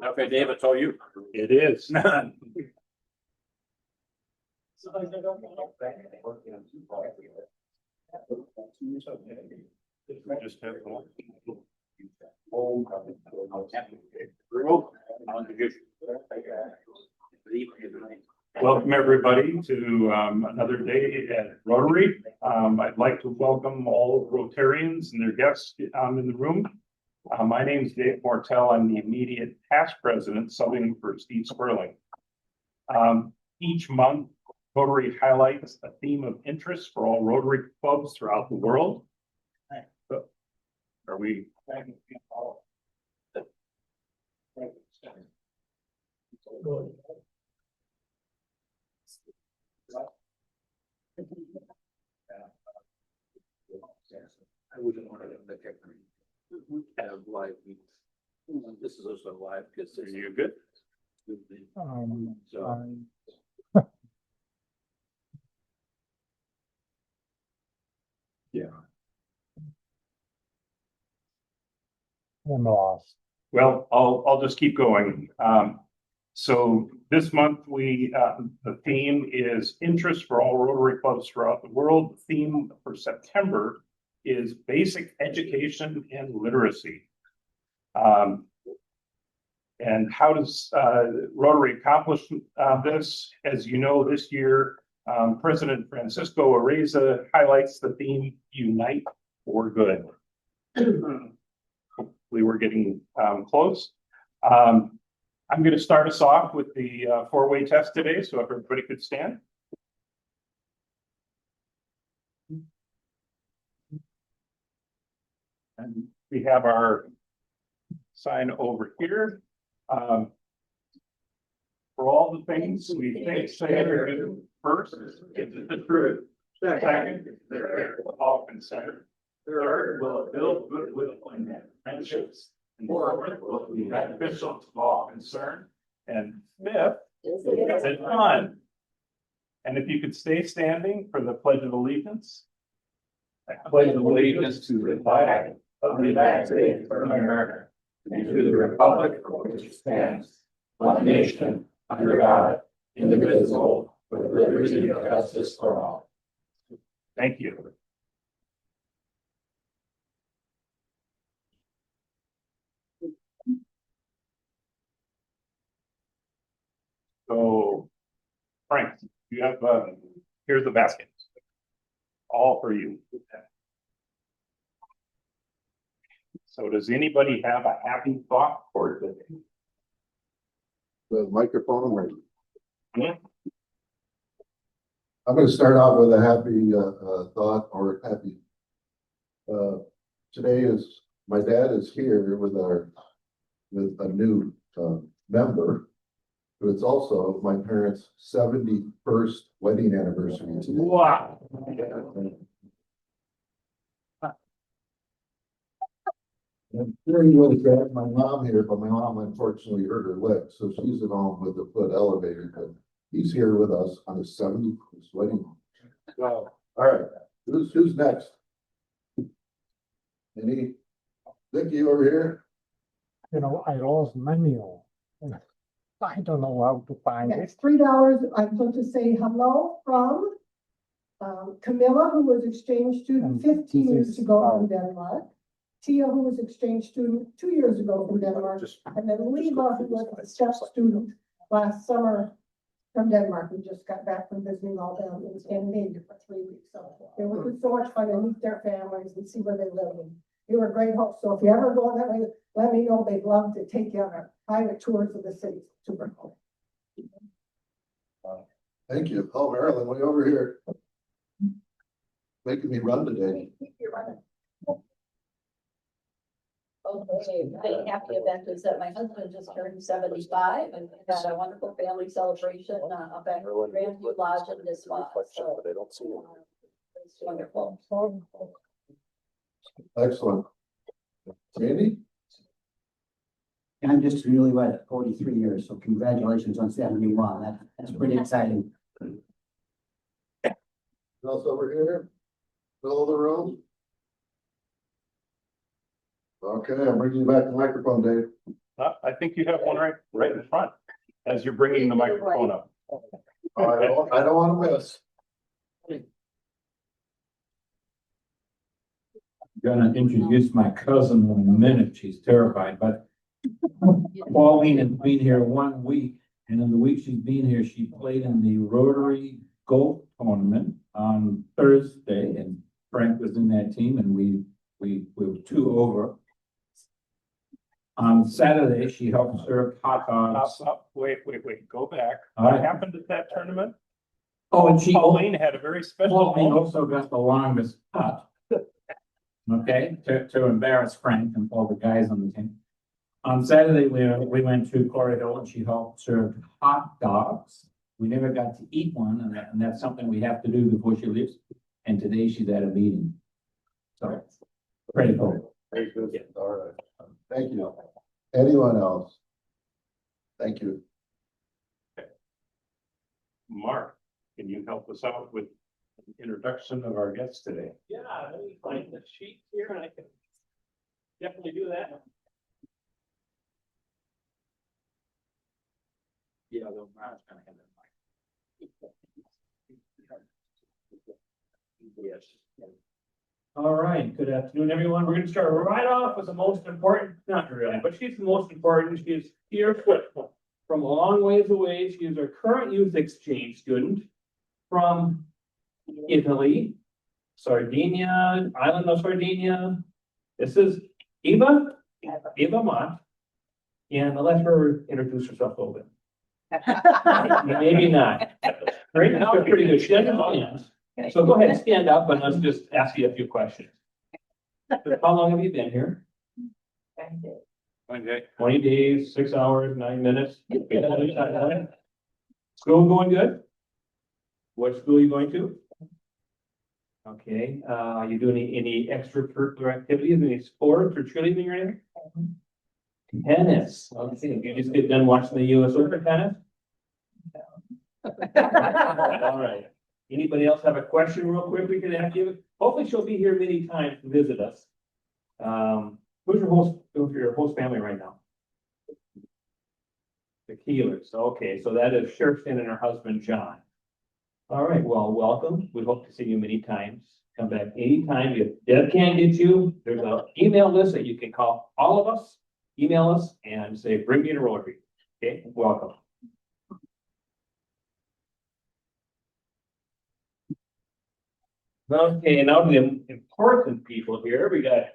Okay, Dave, it's all you. It is. Just have one. Welcome everybody to another day at Rotary. I'd like to welcome all Rotarians and their guests in the room. My name is Dave Mortel. I'm the immediate past president, subbing for Steve Sperling. Each month, Rotary highlights a theme of interest for all Rotary clubs throughout the world. So, are we? I wouldn't want to have live meetings. This is also live because Are you good? So Yeah. I'm lost. Well, I'll just keep going. So this month the theme is interest for all Rotary clubs throughout the world. The theme for September is basic education and literacy. And how does Rotary accomplish this? As you know, this year, President Francisco Areza highlights the theme, Unite for Good. Hopefully we're getting close. I'm going to start us off with the four-way test today, so if everybody could stand. And we have our sign over here. For all the things we think, say, or do, first, is it the truth? Second, they're all considered. Third, will it build goodwill and friendships? And fourth, will it be beneficial to all concerned? And fifth, is it fun? And if you could stay standing for the Pledge of Allegiance. I pledge allegiance to the flag of the United States of America and to the republic for which it stands, one nation, under God, indivisible, with liberty and justice for all. Thank you. So, Frank, you have, here's the basket. All for you. So does anybody have a happy thought for today? The microphone ready. Yeah. I'm going to start off with a happy thought or happy. Today is my dad is here with a new member, but it's also my parents' 71st wedding anniversary today. Wow. I'm sure you would have grabbed my mom here, but my mom unfortunately hurt her leg, so she's at home with the foot elevator. But he's here with us on his 71st wedding. Wow. All right, who's next? Any Vicky over here? You know, I lost menu. I don't know how to find It's it. $3. I'm supposed to say hello from Camilla, who was exchange student 15 years ago from Denmark. Tia, who was exchange student 2 years ago from Denmark. And then Leva, who was a step student last summer from Denmark. We just got back from visiting all them in Scandinavia for 3 weeks. So it was so much fun to meet their families and see where they live. And they were great hosts. So if you ever go that way, let me know. They'd love to take you on a private tours of the city. Super cool. Thank you. Oh, Marilyn, way over here. Making me run today. Okay, the happy event is that my husband just turned 75 and had a wonderful family celebration up at Grandview Lodge in this month. So, it's wonderful. Excellent. Sandy? And I'm just really wet at 43 years, so congratulations on 71. That's pretty exciting. Else over here? Middle of the room? Okay, I'm bringing you back the microphone, Dave. I think you have one right in front, as you're bringing the microphone up. I don't wanna miss. Gonna introduce my cousin in a minute. She's terrified, but Pauline has been here 1 week, and in the week she's been here, she played in the Rotary Golf Tournament on Thursday, and Frank was in that team, and we were 2 over. On Saturday, she helped serve hot dogs. Wait, go back. All What right. happened at that tournament? Oh, and she, Pauline had a very special Pauline moment. also got the longest putt. Okay, to embarrass Frank and all the guys on the team. On Saturday, we went to Corey Hill and she helped serve hot dogs. We never got to eat one, and that's something we have to do before she leaves. And today she's at a meeting. So, pretty cool. Very good. All right. Thank you. Anyone else? Thank you. Mark, can you help us out with an introduction of our guests today? Yeah, let me find the sheet here and I can definitely do that. Yeah, though, I was gonna have that mic. Yes. All right, good afternoon, everyone. We're gonna start right off with the most important, not really, but she's the most important. She's here from a long ways away. She is our current youth exchange student from Italy, Sardinia, island of Sardinia. This is Eva Mott. And I'll let her introduce herself a little bit. Maybe not. Right now, it's pretty good. She doesn't know. So go ahead, stand up and let's just ask you a few questions. How long have you been here? 20 days, 6 hours, 9 minutes. School going good? What school are you going to? Okay, you doing any extracurricular activities, any sports or cheerleading or anything? Tennis. Okay, you just get done watching the US Open tennis? All right. Anybody else have a question real quick we can ask you? Hopefully she'll be here many times to visit us. Who's your host family right now? The Keelers. Okay, so that is Sherston and her husband, John. All right, well, welcome. We hope to see you many times. Come back anytime. If Deb can't get you, there's an email list that you can call all of us, email us and say, bring me to Rotary. Okay, welcome. Okay, now to the important people here. We got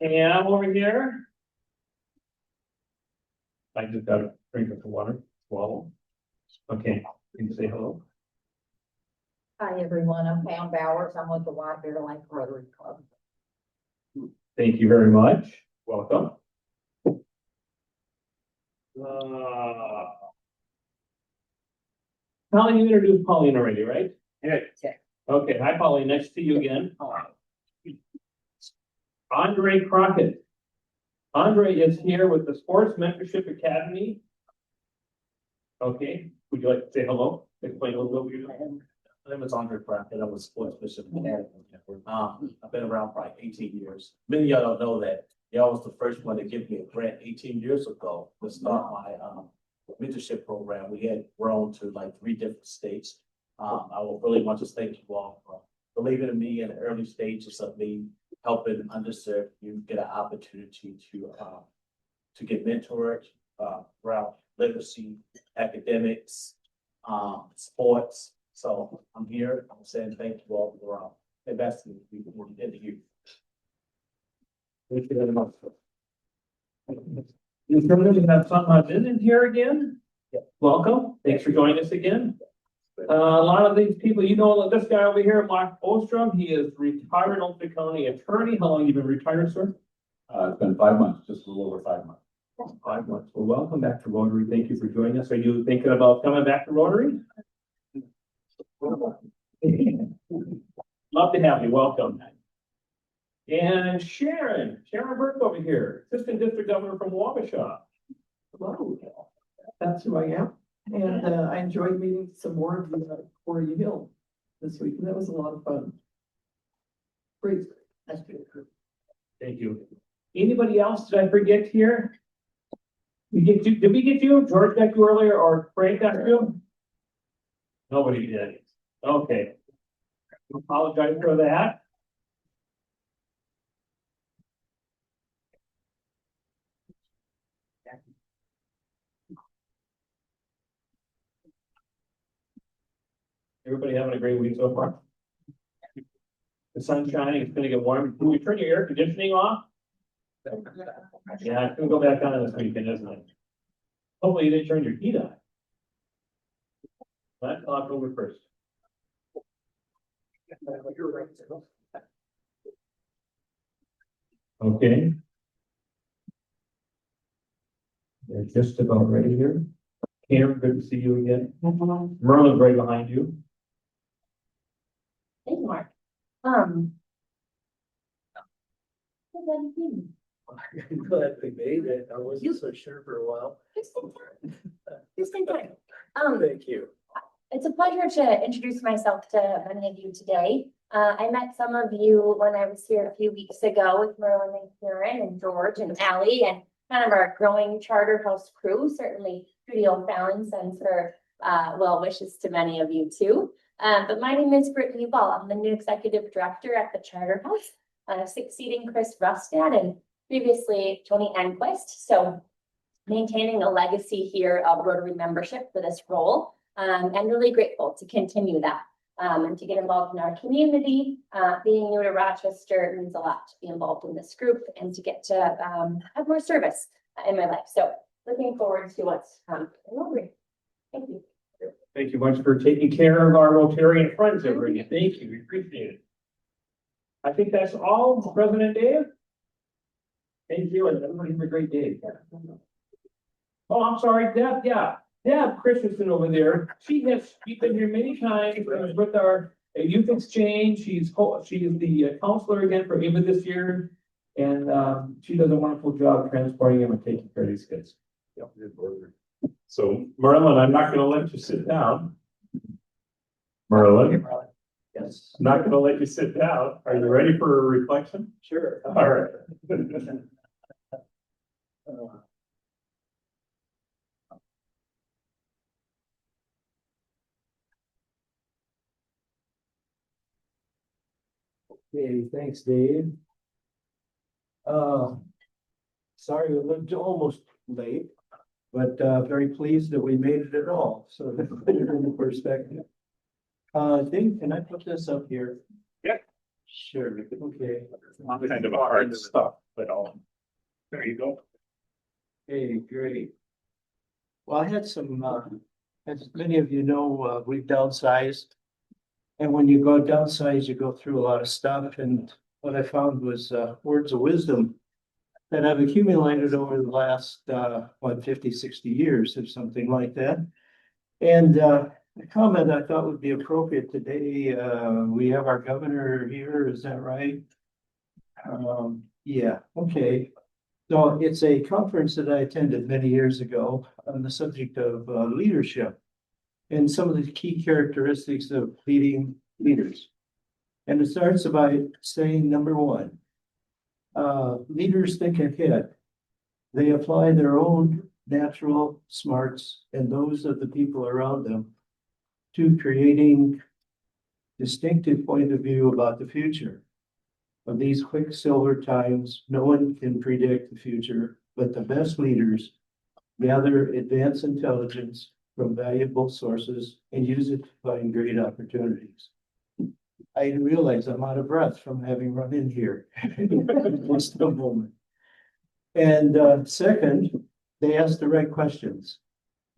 Pam over here. I just got a drink of the water. Swallow. Okay, you can say hello. Hi, everyone. I'm Pam Bowers. I'm with the White Bear Lake Rotary Club. Thank you very much. Welcome. Colleen, you introduced Pauline already, right? Yeah. Okay, hi Pauline, nice to see you again. Andre Crockett. Andre is here with the Sports Mentorship Academy. Okay, would you like to say hello? Explain a little bit what you're doing. My name is Andre Crockett. I'm a sports bishop. I've been around for like 18 years. Many of y'all don't know that. Y'all was the first one to give me a grant 18 years ago to start my mentorship program. We had grown to like 3 different states. I would really want to thank you all for believing in me in the early stages of me helping underserved youth get an opportunity to get mentored around literacy, academics, sports. So I'm here. I'm saying thank you all for investing in the youth. Thank you very much. You're going to have some in here again. Welcome. Thanks for joining us again. A lot of these people, you know, this guy over here, Mark Ostrom, he is retired Oakland County attorney. How long have you been retired, sir? It's been 5 months, just a little over 5 months. 5 months. Well, welcome back to Rotary. Thank you for joining us. Are you thinking about coming back to Rotary? Love to have you. Welcome. And Sharon Burke over here, Assistant District Governor from Waukesha. Hello, that's who I am. And I enjoyed meeting some more of you at Corey Hill this week, and that was a lot of fun. Great. That's good. Thank you. Anybody else? Did I forget here? Did we get you? George got you earlier or Frank got you? Nobody did. Okay. Apologize for that. Everybody having a great week so far? The sun's shining, it's gonna get warm. Can you turn your air conditioning off? Yeah, it's gonna go back on this weekend, isn't it? Hopefully you didn't turn your heat on. That's October 1st. Okay. They're just about ready here. Cameron, good to see you again. Merlin's right behind you. Thank you, Mark. I'm glad we made it. I wasn't so sure for a while. Just in time. Thank you. It's a pleasure to introduce myself to many of you today. I met some of you when I was here a few weeks ago with Merlin and Karen and George and Allie and kind of our growing charter house crew. Certainly Judy O'Fallon sends her well wishes to many of you too. But my name is Brittany Ball. I'm the new executive director at the Charter House, succeeding Chris Rustad and previously Tony Enquist. So maintaining a legacy here of Rotary membership for this role. And really grateful to continue that and to get involved in our community. Being new to Rochester means a lot to be involved in this group and to get to have more service in my life. So looking forward to what's in Rotary. Thank you. Thank you much for taking care of our Rotarian friends over here. Thank you, we appreciate it. I think that's all, President Dave. Thank you, and everybody have a great day. Oh, I'm sorry, Deb, yeah. Deb Christensen over there, she's been here many times with our youth exchange. She is the counselor again for Ava this year. And she does a wonderful job transporting him and taking care of these kids. Yep, good burger. So Merlin, I'm not gonna let you sit down. Merlin, Yes. I'm not gonna let you sit down. Are you ready for a reflection? Sure. All right. Okay, thanks, Dave. Sorry, we looked almost late, but very pleased that we made it at all. So that's in perspective. Dave, can I put this up here? Yeah. Sure, okay. Kind of a hard stuff, but there you go. Okay, great. Well, I had some, as many of you know, we've downsized. And when you go downsize, you go through a lot of stuff. And what I found was words of wisdom that I've accumulated over the last, 50, 60 years or something like that. And a comment I thought would be appropriate today, we have our governor here, is that right? Yeah, okay. So it's a conference that I attended many years ago on the subject of leadership and some of the key characteristics of leading leaders. And it starts by saying, number one, leaders think ahead. They apply their own natural smarts and those of the people around them to creating distinctive point of view about the future. Of these quicksilver times, no one can predict the future, but the best leaders gather advanced intelligence from valuable sources and use it to find great opportunities. I realize I'm out of breath from having run in here. Just a moment. And second, they ask the right questions.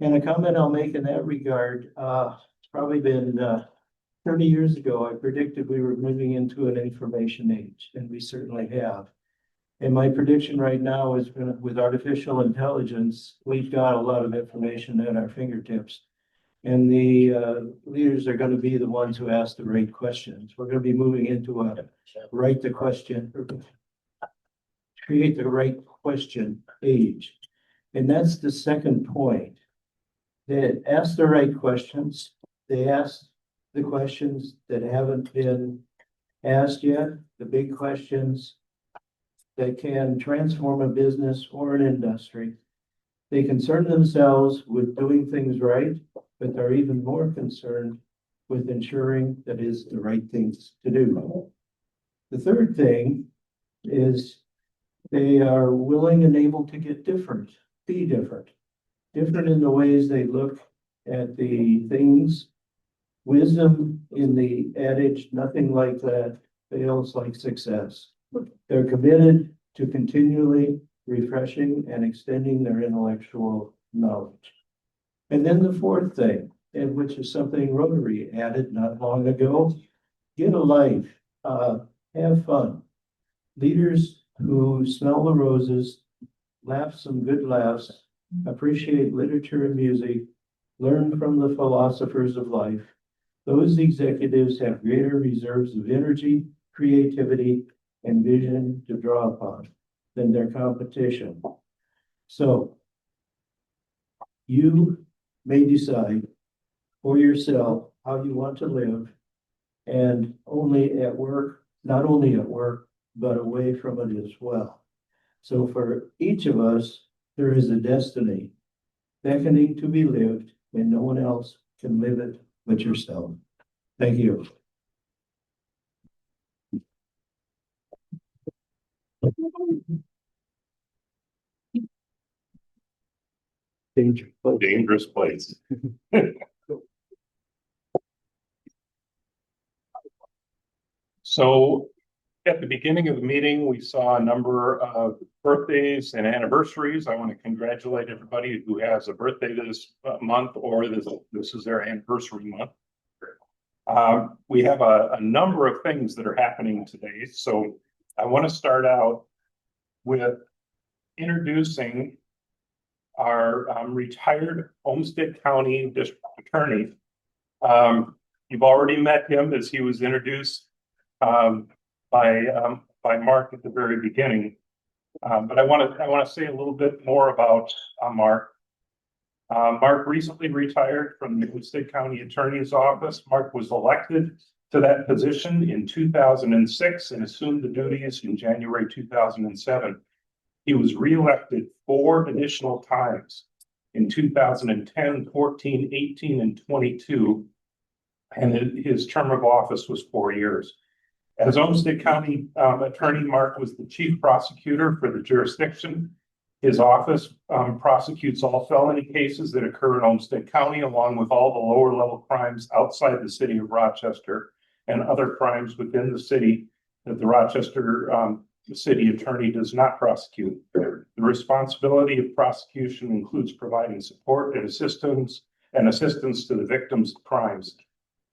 And a comment I'll make in that regard, it's probably been 30 years ago, I predicted we were moving into an information age, and we certainly have. And my prediction right now is with artificial intelligence, we've got a lot of information at our fingertips. And the leaders are going to be the ones who ask the right questions. We're going to be moving into a write the question, create the right question age. And that's the second point. They ask the right questions. They ask the questions that haven't been asked yet, the big questions that can transform a business or an industry. They concern themselves with doing things right, but they're even more concerned with ensuring that is the right things to do. The third thing is they are willing and able to get different, be different. Different in the ways they look at the things. Wisdom in the adage, nothing like that fails like success. They're committed to continually refreshing and extending their intellectual knowledge. And then the fourth thing, and which is something Rotary added not long ago, get a life, have fun. Leaders who smell the roses, laugh some good laughs, appreciate literature and music, learn from the philosophers of life. Those executives have greater reserves of energy, creativity, and vision to draw upon than their competition. So you may decide for yourself how you want to live, and only at work, not only at work, but away from it as well. So for each of us, there is a destiny beckoning to be lived when no one else can live it but yourself. Thank you. Dangerous place. So at the beginning of the meeting, we saw a number of birthdays and anniversaries. I want to congratulate everybody who has a birthday this month, or this is their anniversary month. We have a number of things that are happening today. So I want to start out with introducing our retired Olmsted County District Attorney. You've already met him as he was introduced by Mark at the very beginning. But I want to say a little bit more about Mark. Mark recently retired from the Olmsted County Attorney's Office. Mark was elected to that position in 2006 and assumed the duties in January 2007. He was reelected 4 additional times in 2010, 14, 18, and 22. And his term of office was 4 years. As Olmsted County Attorney, Mark was the chief prosecutor for the jurisdiction. His office prosecutes all felony cases that occur in Olmsted County, along with all the lower level crimes outside the city of Rochester and other crimes within the city that the Rochester city attorney does not prosecute. The responsibility of prosecution includes providing support and assistance to the victims of crimes.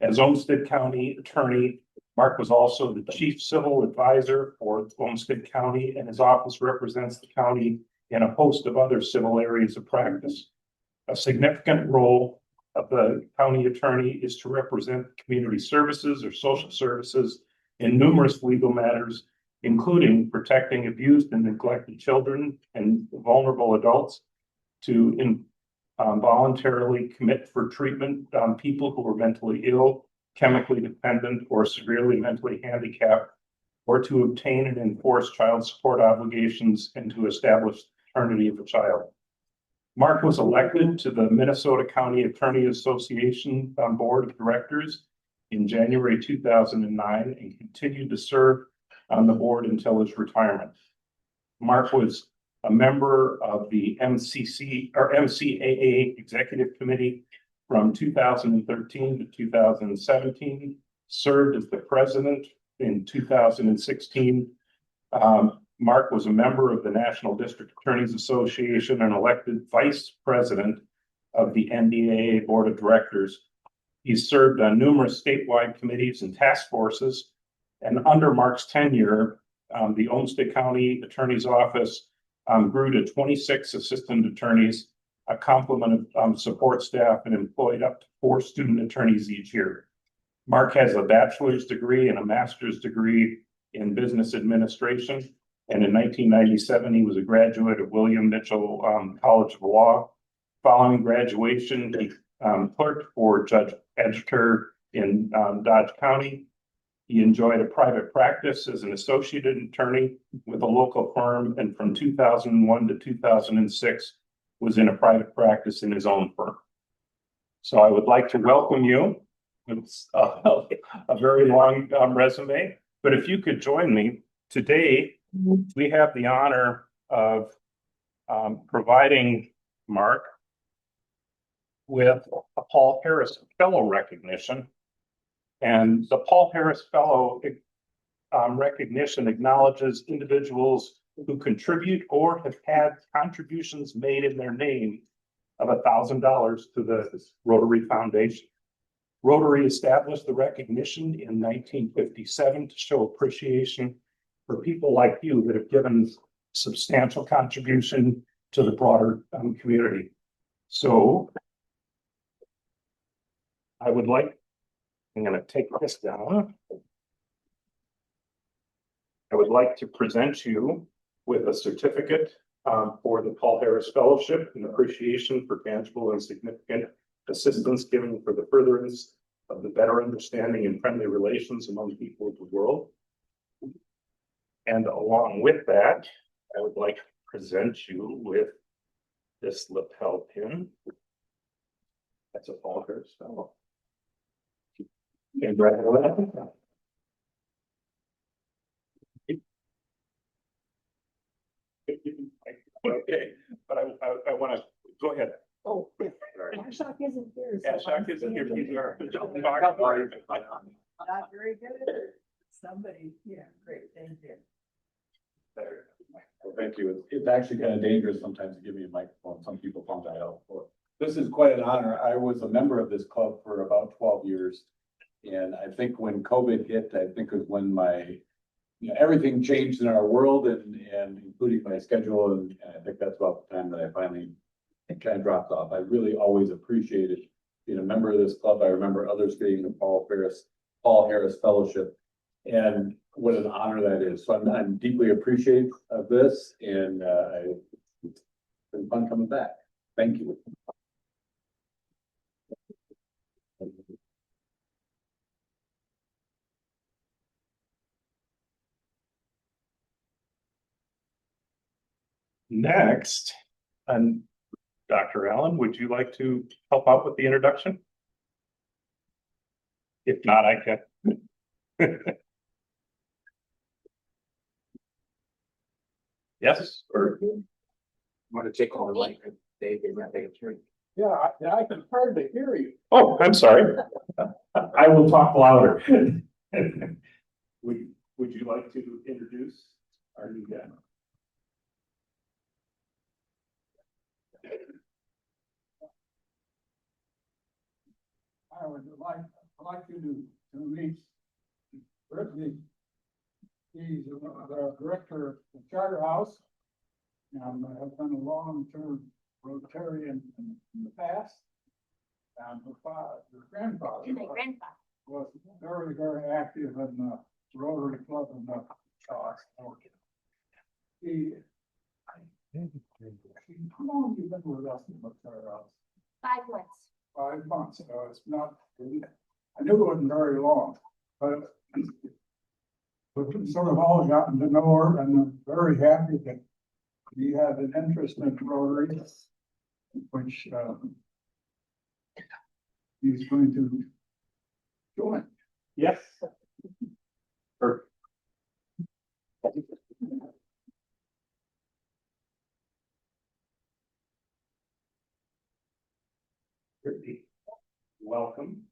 As Olmsted County Attorney, Mark was also the chief civil advisor for Olmsted County, and his office represents the county in a host of other civil areas of practice. A significant role of the county attorney is to represent community services or social services in numerous legal matters, including protecting abused and neglected children and vulnerable adults, to voluntarily commit for treatment people who are mentally ill, chemically dependent, or severely mentally handicapped, or to obtain and enforce child support obligations and to establish the paternity of a child. Mark was elected to the Minnesota County Attorney Association Board of Directors in January 2009 and continued to serve on the board until his retirement. Mark was a member of the MCAA Executive Committee from 2013 to 2017, served as the president in 2016. Mark was a member of the National District Attorneys Association and elected vice president of the NDAA Board of Directors. He served on numerous statewide committees and task forces, and under Mark's tenure, the Olmsted County Attorney's Office grew to 26 assistant attorneys, a complement of support staff, and employed up to 4 student attorneys each year. Mark has a bachelor's degree and a master's degree in business administration. And in 1997, he was a graduate of William Mitchell College of Law. Following graduation, he clerked for Judge Edgeter in Dodge County. He enjoyed a private practice as an associate attorney with a local firm, and from 2001 to 2006, was in a private practice in his own firm. So I would like to welcome you. It's a very long resume, but if you could join me today, we have the honor of providing Mark with a Paul Harris Fellow recognition. And the Paul Harris Fellow recognition acknowledges individuals who contribute or have had contributions made in their name of $1,000 to the Rotary Foundation. Rotary established the recognition in 1957 to show appreciation for people like you that have given substantial contribution to the broader community. So I would like, I'm going to take this down. I would like to present you with a certificate for the Paul Harris Fellowship in appreciation for tangible and significant assistance given for the furtherance of the better understanding and friendly relations among people of the world. And along with that, I would like to present you with this lapel pin. That's a Paul Harris Fellow. Congratulations. Okay, but I want to go ahead. Oh, Ashok isn't here. so Ashok I'm isn't here. standing He's our- Not very good. Somebody, yeah, great, thank you. Well, thank you. It's actually kind of dangerous sometimes to give me a microphone. Some people find that out. This is quite an honor. I was a member of this club for about 12 years. And I think when COVID hit, I think it was when everything changed in our world and including my schedule. And I think that's about the time that I finally kind of dropped off. I really always appreciated being a member of this club. I remember others getting the Paul Harris Fellowship. And what an honor that is. So I'm deeply appreciative of this, and it's been fun coming back. Thank you. Next, and Dr. Allen, would you like to help out with the introduction? If not, I can. Yes, or Want to take all the mic, Dave, you're not taking three. Yeah, I can hardly hear you. oh, I'm sorry. I will talk louder. Would you like to introduce our new guest? I would like you to meet Brittany. He's the director of the Charter House. And has been a long-term Rotarian in the past. And her grandfather My grandfather. was very, very active in the Rotary Club in the how long have you been with us in the Charter House? 5 months. 5 months, so it's not, I knew it wasn't very long, but we've sort of all gotten to know her, and I'm very happy that he had an interest in Rotary, which he's going to join. Yes. Or welcome.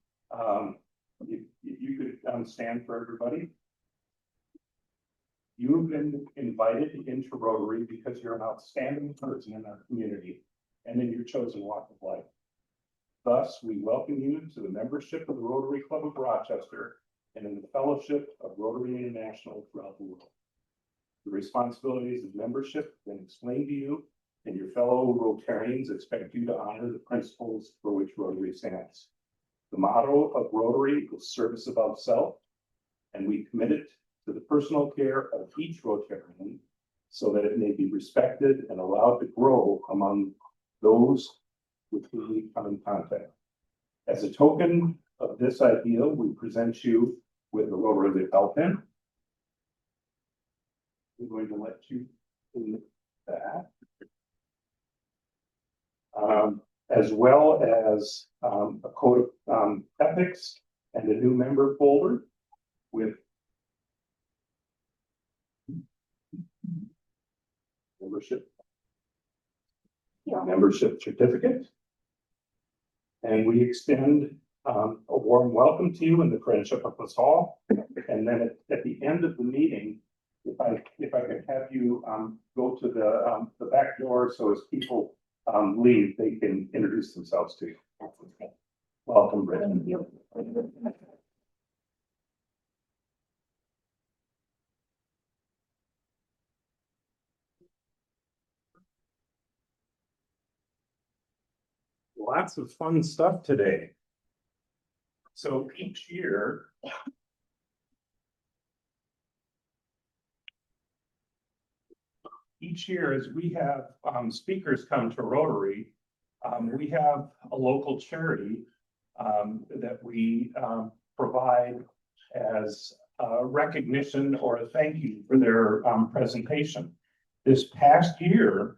If you could stand for everybody. You have been invited into Rotary because you're an outstanding person in our community and in your chosen walk of life. Thus, we welcome you to the membership of the Rotary Club of Rochester and in the fellowship of Rotary International throughout the world. The responsibilities of membership have been explained to you, and your fellow Rotarians expect you to honor the principles for which Rotary stands. The motto of Rotary is service above self, and we commit it to the personal care of each Rotarian so that it may be respected and allowed to grow among those with whom we come in contact. As a token of this ideal, we present you with the Rotary lapel pin. We're going to let you in that. as well as a code of ethics and a new member folder with membership certificate. And we extend a warm welcome to you in the friendship of us all. And then at the end of the meeting, if I could have you go to the back door, so as people leave, they can introduce themselves to you. Welcome, Brendan. Lots of fun stuff today. So each year, as we have speakers come to Rotary, we have a local charity that we provide as a recognition or a thank you for their presentation. This past year,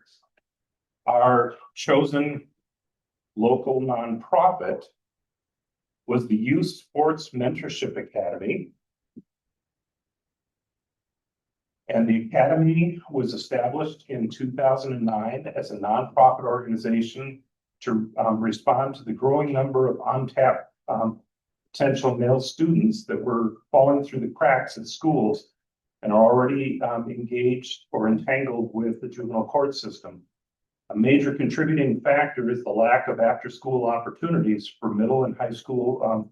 our chosen local nonprofit was the Youth Sports Mentorship Academy. And the Academy was established in 2009 as a nonprofit organization to respond to the growing number of untapped potential male students that were falling through the cracks at schools and are already engaged or entangled with the juvenile court system. A major contributing factor is the lack of after-school opportunities for middle and high school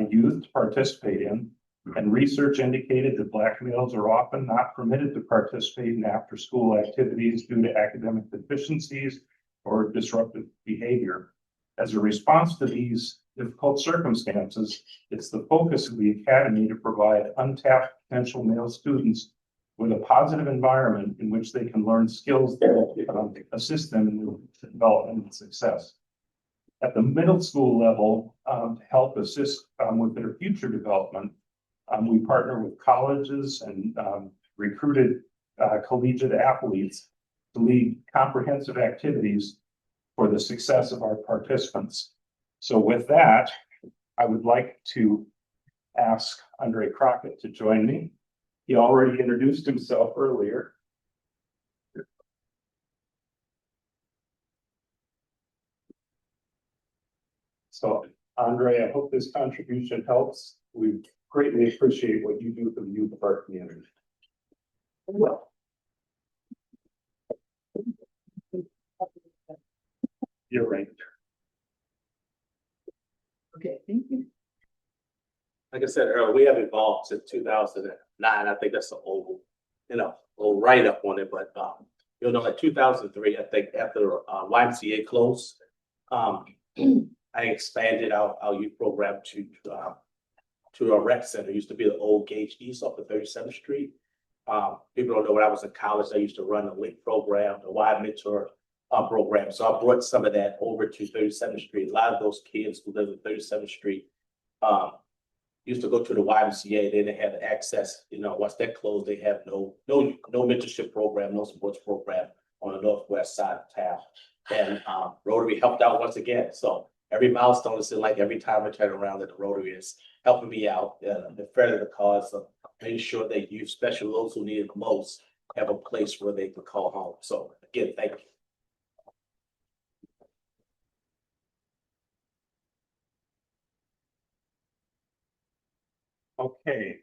youth to participate in. And research indicated that Black males are often not permitted to participate in after-school activities due to academic deficiencies or disruptive behavior. As a response to these difficult circumstances, it's the focus of the Academy to provide untapped potential male students with a positive environment in which they can learn skills that assist them in their development and success. At the middle school level, to help assist with their future development, we partner with colleges and recruited collegiate athletes to lead comprehensive activities for the success of our participants. So with that, I would like to ask Andre Crockett to join me. He already introduced himself earlier. So Andre, I hope this contribution helps. We greatly appreciate what you do for the youth of our community. Well, you're right. Okay, thank you. Like I said earlier, we have evolved since 2009. I think that's an old, old write-up on it. But you'll know, in 2003, I think after YMCA closed, I expanded our youth program to a rec center. It used to be the old Gage East off of 37th Street. People don't know, when I was in college, I used to run the LINK program, the Y Mentor program. So I brought some of that over to 37th Street. A lot of those kids who live in 37th Street used to go to the YMCA. They didn't have access. Once that closed, they have no mentorship program, no sports program on the northwest side of town. And Rotary helped out once again. So every milestone is like every time I turn around that the Rotary is helping me out. The further the cause of making sure that youth, especially those who need it the most, have a place where they can call home. So again, thank you. Okay.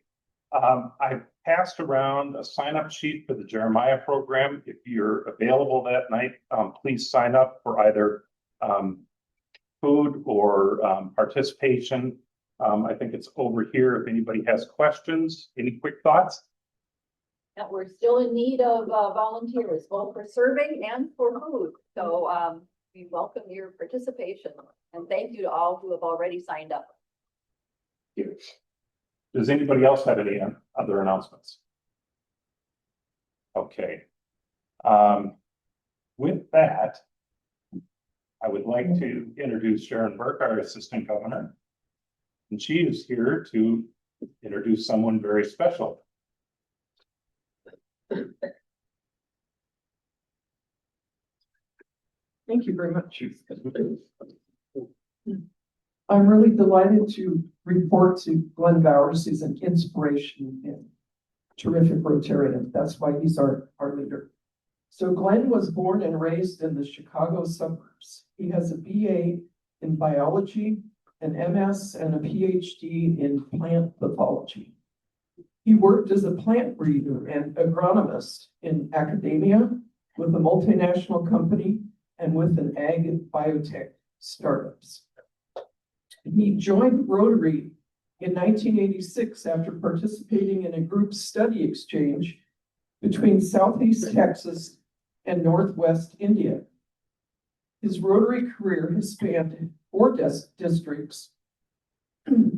I passed around a sign-up sheet for the Jeremiah program. If you're available that night, please sign up for either food or participation. I think it's over here if anybody has questions. Any quick thoughts? And we're still in need of volunteers, both for serving and for food. So we welcome your participation, and thank you to all who have already signed up. Does anybody else have any other announcements? Okay. With that, I would like to introduce Sharon Burke, our Assistant Governor. And she is here to introduce someone very special. Thank you very much. I'm really delighted to report to Glenn Bowers. He's an inspiration and terrific Rotarian. That's why he's our leader. So Glenn was born and raised in the Chicago suburbs. He has a BA in biology, an MS, and a PhD in plant pathology. He worked as a plant breeder and agronomist in academia with a multinational company and with an ag and biotech startups. He joined Rotary in 1986 after participating in a group study exchange between Southeast Texas and Northwest India. His Rotary career has spanned 4 districts,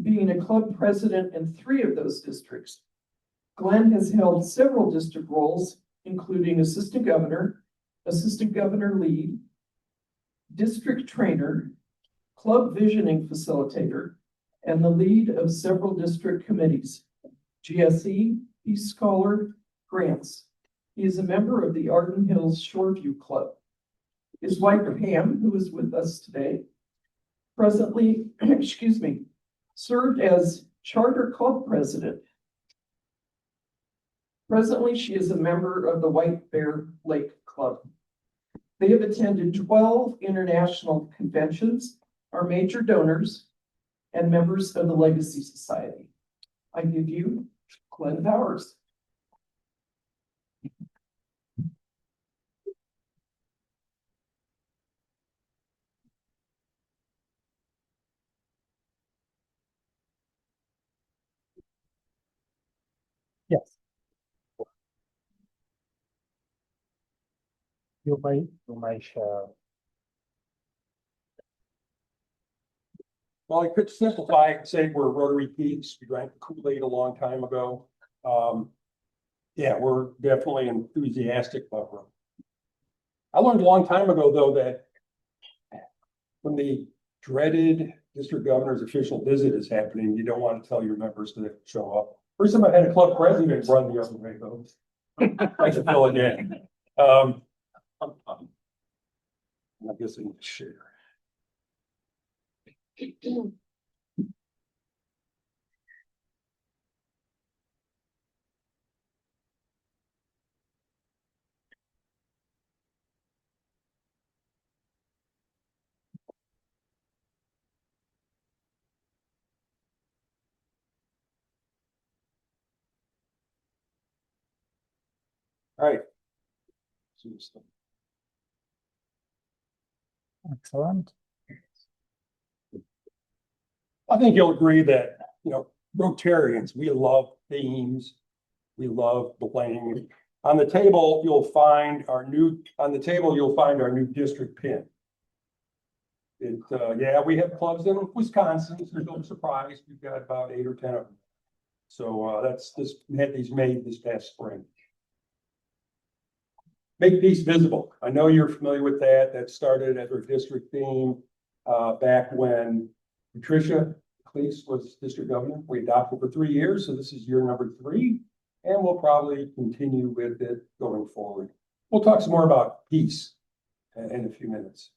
being a club president in 3 of those districts. Glenn has held several district roles, including assistant governor lead, district trainer, club visioning facilitator, and the lead of several district committees, GSE, Peace Scholar, grants. He is a member of the Arden Hills Shoreview Club. His wife Pam, who is with us today, presently, served as charter club president. Presently, she is a member of the White Bear Lake Club. They have attended 12 international conventions, are major donors, and members of the Legacy Society. I give you Glenn Bowers. Yes. You might share. Well, I could simplify and say we're Rotary geeks. We drank the Kool-Aid a long time ago. Yeah, we're definitely enthusiastic about Rotary. I learned a long time ago, though, that when the dreaded district governor's official visit is happening, you don't want to tell your members to show up. First time I had a club president run the other way, though. I should fill it in. I guess I need to share. All right. Excellent. I think you'll agree that, Rotarians, we love themes. We love playing. On the table, you'll find our new district pin. Yeah, we have clubs in Wisconsin, so no surprise. We've got about 8 or 10 of them. So had these made this past spring. Make peace visible. I know you're familiar with that. That started as our district theme back when Patricia Cleese was district governor. We adopted for 3 years, so this is year number 3, and we'll probably continue with it going forward. We'll talk some more about peace in a few minutes.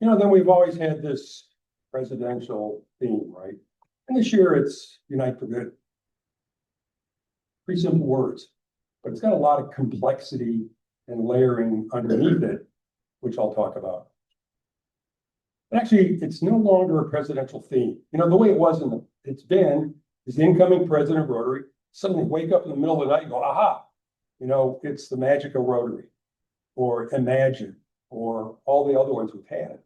Then we've always had this presidential theme, right? And this year it's Unite for Good. Pretty simple words, but it's got a lot of complexity and layering underneath it, which I'll talk about. But actually, it's no longer a presidential theme. The way it was it's been is the incoming president of Rotary suddenly wake up in the middle of the night and go, aha, it's the magic of Rotary, or Imagine, or all the other ones we've had.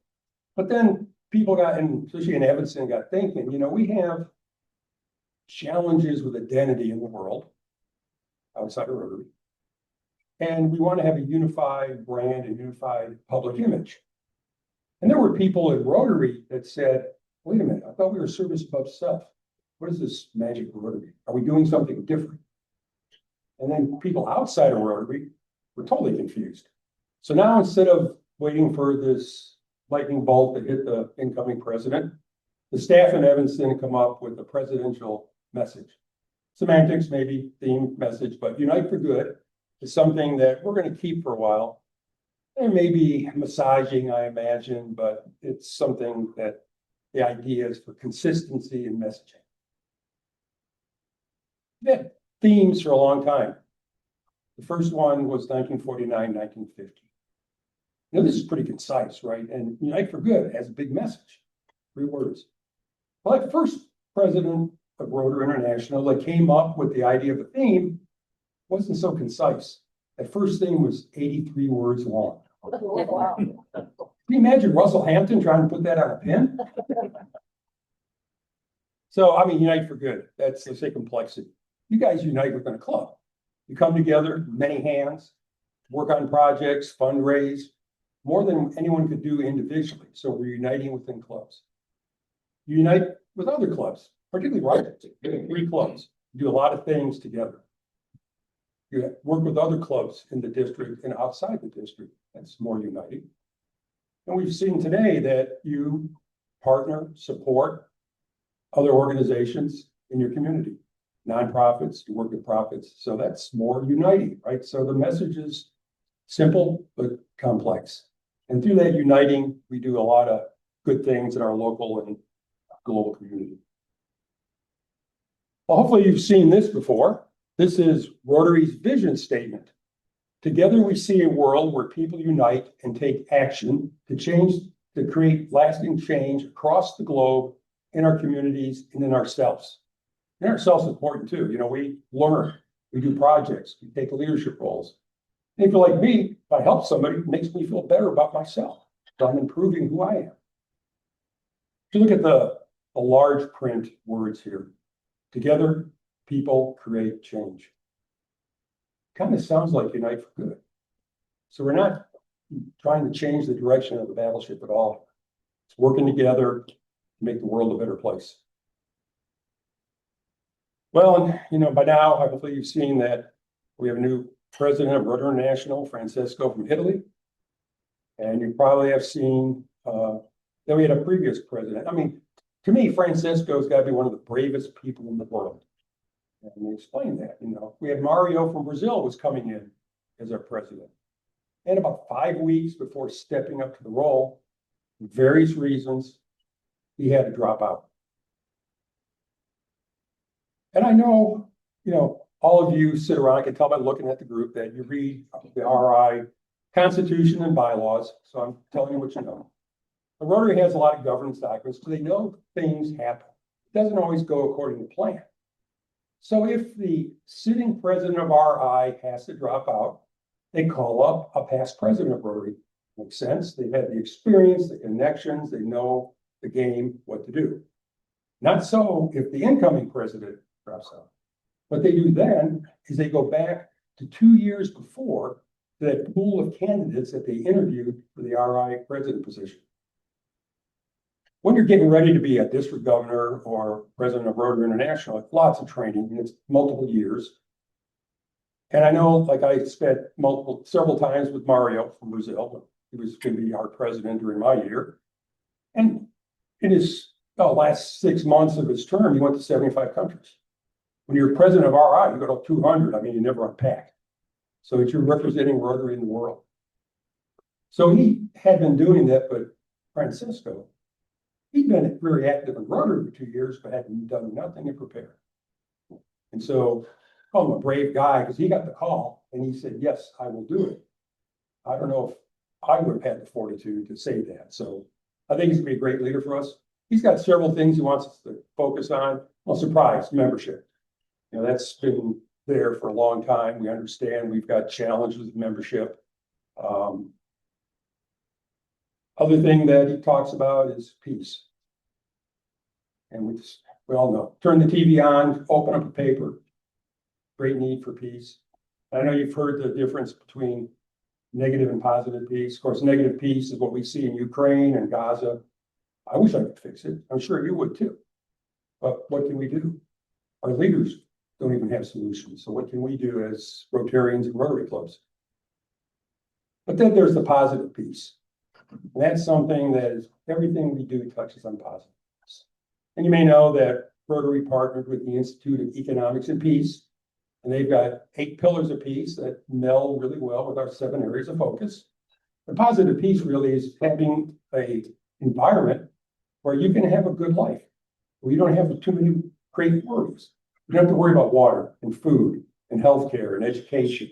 But then people especially in Evanston, got thinking, we have challenges with identity in the world outside of Rotary. And we want to have a unified brand and unified public image. And there were people in Rotary that said, wait a minute, I thought we were service above self. What is this magic Rotary? Are we doing something different? And then people outside of Rotary were totally confused. So now instead of waiting for this lightning bolt to hit the incoming president, the staff in Evanston come up with a presidential message. Semantics, maybe theme message, but Unite for Good is something that we're going to keep for a while. There may be massaging, I imagine, but it's something that the idea is for consistency in messaging. We've had themes for a long time. The first one was 1949, 1950. You know, this is pretty concise, right? And Unite for Good has a big message, 3 words. Well, that first president of Rotary International that came up with the idea of a theme wasn't so concise. That first theme was 83 words long. Wow. Can you imagine Russell Hampton trying to put that on a pin? So, I mean, Unite for Good, that's, let's say, complexity. You guys unite within a club. You come together, many hands, work on projects, fundraise, more than anyone could do individually. So we're uniting within clubs. You unite with other clubs, particularly Rogers, 3 clubs, you do a lot of things together. You work with other clubs in the district and outside the district. That's more uniting. And we've seen today that you partner, support other organizations in your community, nonprofits, you work with profits. So that's more uniting, right? So the message is simple, but complex. And through that uniting, we do a lot of good things in our local and global community. Well, hopefully you've seen this before. This is Rotary's vision statement. Together we see a world where people unite and take action to change, to create lasting change across the globe in our communities and in ourselves. And ourselves is important too. You know, we learn, we do projects, we take leadership roles. And if you're like me, if I help somebody, it makes me feel better about myself. So I'm improving who I am. If you look at the large print words here, together, people create change. Kind of sounds like Unite for Good. So we're not trying to change the direction of the battleship at all. It's working together to make the world a better place. Well, and, you know, by now, hopefully you've seen that we have a new president of Rotary International, Francesco from Italy. And you probably have seen that we had a previous president. I mean, to me, Francesco's got to be one of the bravest people in the world. And we explain that, you know, we had Mario from Brazil was coming in as our president. And about 5 weeks before stepping up to the role, for various reasons, he had to drop out. And I know, you know, all of you sit around, I can tell by looking at the group that you read the RI Constitution and bylaws. So I'm telling you what you know. The Rotary has a lot of governance documents, so they know things happen. It doesn't always go according to plan. So if the sitting president of RI has to drop out, they call up a past president of Rotary. Makes sense. They've had the experience, the connections, they know the game, what to do. Not so if the incoming president drops out. What they do then is they go back to 2 years before that pool of candidates that they interviewed for the RI president position. When you're getting ready to be a district governor or president of Rotary International, it's lots of training and it's multiple years. And I know, like I spent several times with Mario from Brazil. He was going to be our president during my year. And in his last 6 months of his term, he went to 75 countries. When you're president of RI, you go to 200. I mean, you never unpack. So you're representing Rotary in the world. So he had been doing that, but Francisco, he'd been very active in Rotary for 2 years, but had done nothing to prepare. And so I call him a brave guy because he got the call and he said, yes, I will do it. I don't know if I would have had the fortitude to say that. So I think he's gonna be a great leader for us. He's got several things he wants us to focus on. Well, surprise, membership. You know, that's been there for a long time. We understand we've got challenges with membership. Other thing that he talks about is peace. And we all know, turn the TV on, open up a paper, great need for peace. I know you've heard the difference between negative and positive peace. Of course, negative peace is what we see in Ukraine and Gaza. I wish I could fix it. I'm sure you would too. But what can we do? Our leaders don't even have solutions. So what can we do as Rotarians and Rotary clubs? But then there's the positive piece. And that's something that is everything we do touches on positive. And you may know that Rotary partnered with the Institute of Economics and Peace, and they've got 8 pillars of peace that meld really well with our 7 areas of focus. The positive piece really is having a environment where you can have a good life, where you don't have too many great worries. You don't have to worry about water and food and healthcare and education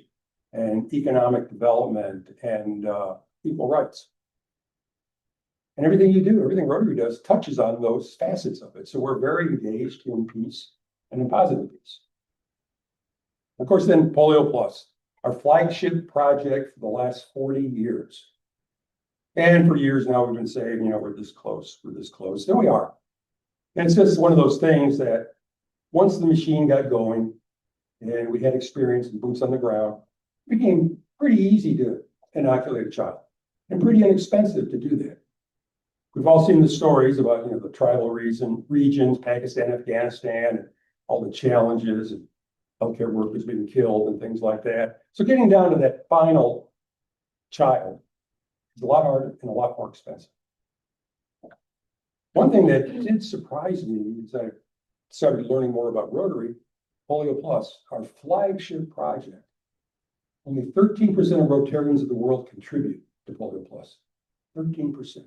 and economic development and equal rights. And everything you do, everything Rotary does touches on those facets of it. So we're very engaged in peace and in positive peace. Of course, then Polio Plus, our flagship project for the last 40 years. And for years now, we've been saying, we're this close, and we are. And it's just one of those things that once the machine got going and we had experience and boots on the ground, it became pretty easy to inoculate a child and pretty inexpensive to do that. We've all seen the stories about, the tribal regions, Pakistan, Afghanistan, and all the challenges and healthcare workers being killed and things like that. So getting down to that final child is a lot harder and a lot more expensive. One thing that did surprise me is I started learning more about Rotary, Polio Plus, our flagship project. Only 13% of Rotarians of the world contribute to Polio Plus. 13%.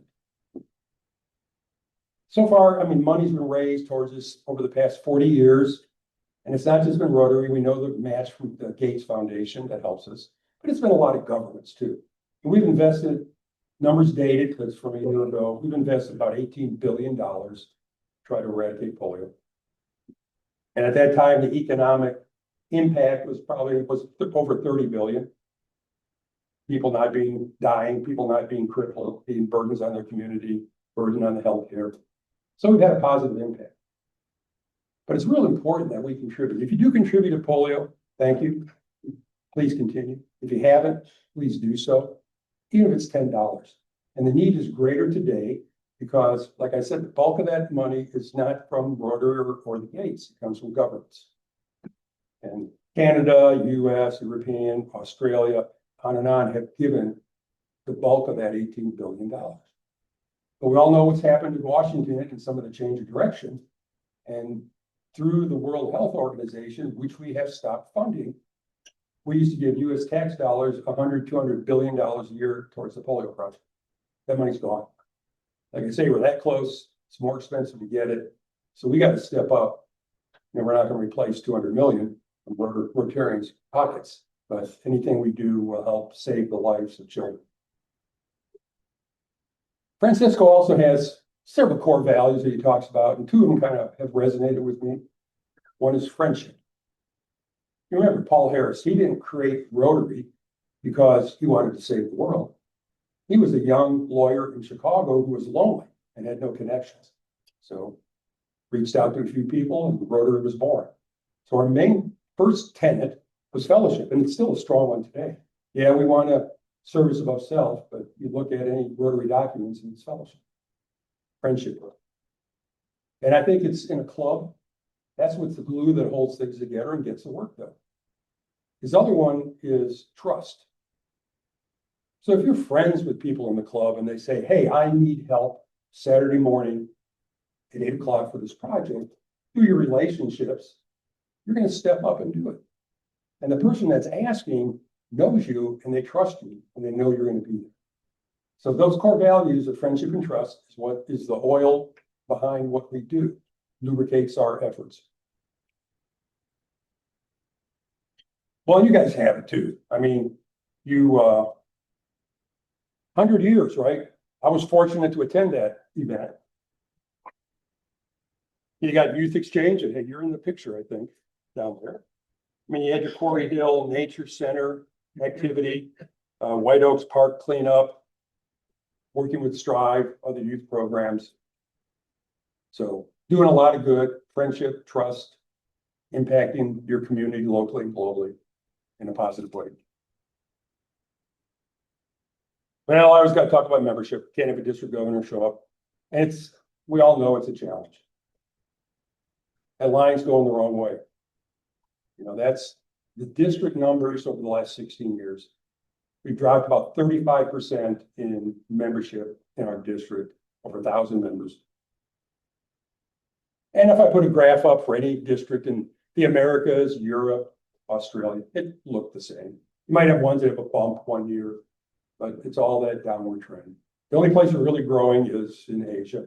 So far, money's been raised towards this over the past 40 years. And it's not just been Rotary. We know the match from the Gates Foundation that helps us, but it's been a lot of governments too. And we've invested, numbers dated because from a year ago, we've invested about $18 billion to try to eradicate polio. And at that time, the economic impact was over 30 billion. People not dying, people not being crippled, being burdens on their community, burden on the healthcare. So we've had a positive impact. But it's real important that we contribute. If you do contribute to polio, thank you. Please continue. If you haven't, please do so, even if it's $10. And the need is greater today because, like I said, the bulk of that money is not from Rotary or the Gates. It comes from governments. And Canada, US, European, Australia, on and on have given the bulk of that $18 billion. But we all know what's happened in Washington and some of the change of direction. And through the World Health Organization, which we have stopped funding, we used to give US tax dollars $100–200 billion a year towards the polio project. That money's gone. Like I say, we're that close. It's more expensive to get it. So we got to step up. We're not going to replace 200 million from Rotarians' pockets, but anything we do will help save the lives of children. Francisco also has several core values that he talks about, and two of them kind of have resonated with me. One is friendship. You remember Paul Harris, he didn't create Rotary because he wanted to save the world. He was a young lawyer in Chicago who was lonely and had no connections. So reached out to a few people and Rotary was born. So our main first tenet was fellowship, and it's still a strong one today. Yeah, we want a service above self, but you look at any Rotary documents and it's fellowship. Friendship. And I think it's in a club. That's what's the glue that holds things together and gets the work done. His other one is trust. So if you're friends with people in the club and they say, hey, I need help Saturday morning at 8 o'clock for this project, through your relationships, you're going to step up and do it. And the person that's asking knows you and they trust you and they know you're going to be there. So those core values of friendship and trust is what is the oil behind what we do, lubricates our efforts. Well, you guys have it too. I mean, 100 years, right? I was fortunate to attend that event. You got youth exchange, and hey, you're in the picture, I think, down there. I mean, you had your Quarry Hill Nature Center activity, White Oaks Park cleanup, working with Strive, other youth programs. So doing a lot of good, friendship, trust, impacting your community locally and globally in a positive way. Well, I always got to talk about membership. Can't have a district governor show up. And we all know it's a challenge. That line's going the wrong way. That's the district numbers over the last 16 years. We've dropped about 35% in membership in our district, over 1,000 members. And if I put a graph up for any district in the Americas, Europe, Australia, it looked the same. You might have ones that have a bump one year, but it's all that downward trend. The only place we're really growing is in Asia.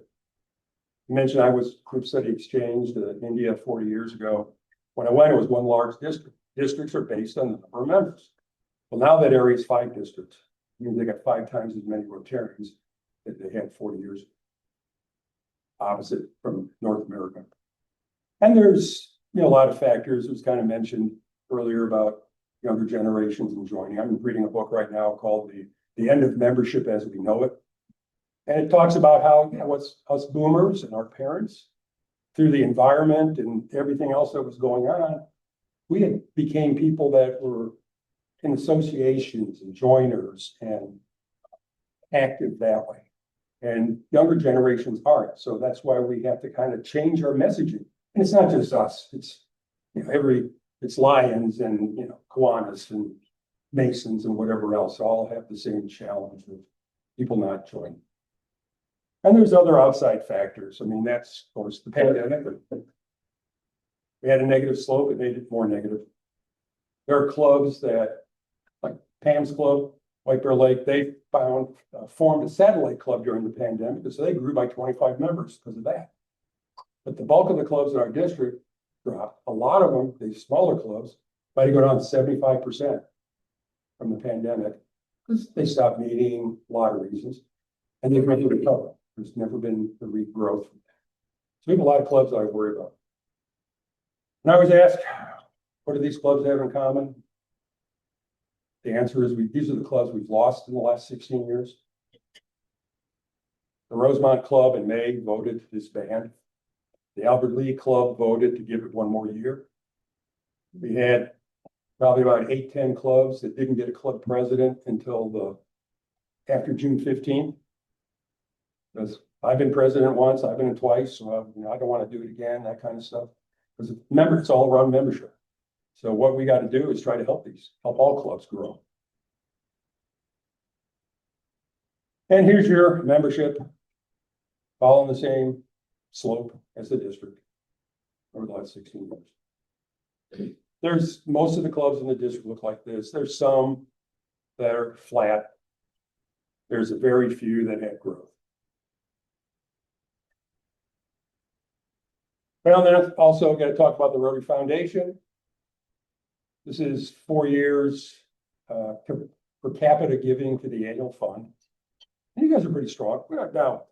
You mentioned I was group study exchange to India 40 years ago. When I went, it was one large district. Districts are based on the number of members. Well, now that area is 5 districts. It means they got 5 times as many Rotarians that they had 40 years ago. Opposite from North America. And there's, a lot of factors. It was kind of mentioned earlier about younger generations and joining. I'm reading a book right now called The End of Membership as We Know It. And it talks about how, what's us boomers and our parents, through the environment and everything else that was going on, we became people that were in associations and joiners and active that way. And younger generations aren't. So that's why we have to kind of change our messaging. And it's not just us, it's it's Lions and Kiwanis and Masons and whatever else all have the same challenge of people not joining. And there's other outside factors. I mean, that's of course the pandemic. We had a negative slope, it made it more negative. There are clubs that, like Pam's Club, White Bear Lake, they formed a satellite club during the pandemic, so they grew by 25 members because of that. But the bulk of the clubs in our district dropped. A lot of them, these smaller clubs, might go down 75% from the pandemic because they stopped meeting, a lot of reasons, and they've never recovered. There's never been the regrowth. So we have a lot of clubs that I worry about. And I was asked, what do these clubs have in common? The answer is these are the clubs we've lost in the last 16 years. The Rosemont Club in May voted to disband. The Albert Lee Club voted to give it 1 more year. We had probably about 8-10 clubs that didn't get a club president until after June 15th. Because I've been president once, I've been twice, so I don't want to do it again, that kind of stuff. Because remember, it's all around membership. So what we got to do is try to help all clubs grow. And here's your membership, following the same slope as the district over the last 16 years. There's most of the clubs in the district look like this. There's some that are flat. There's a very few that have growth. Well, then also got to talk about the Rotary Foundation. This is 4 years per capita giving to the annual fund. And you guys are pretty strong. Now,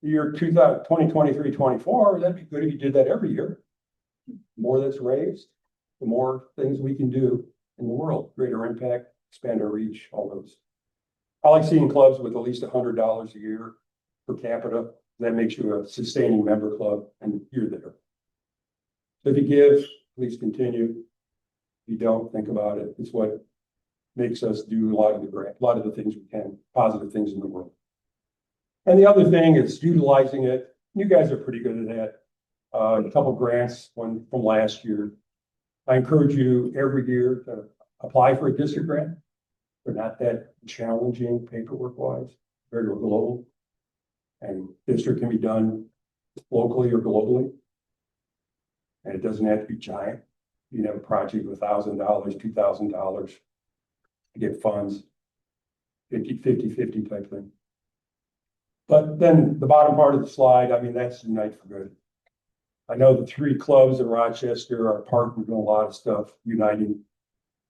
the year 2023-24, that'd be good if you did that every year. The more that's raised, the more things we can do in the world, greater impact, expand our reach, all those. I like seeing clubs with at least $100 a year per capita. That makes you a sustaining member club, and you're there. So if you give, please continue. If you don't, think about it. It's what makes us do a lot of the things we can, positive things in the world. And the other thing is utilizing it. You guys are pretty good at that. A couple grants, one from last year. I encourage you every year to apply for a district grant. They're not that challenging paperwork wise, very global. And district can be done locally or globally. And it doesn't have to be giant. You can have a project with $1,000, $2,000 to get funds, 50-50 type thing. But then the bottom part of the slide, I mean, that's Unite for Good. I know the 3 clubs in Rochester are partnering in a lot of stuff, uniting,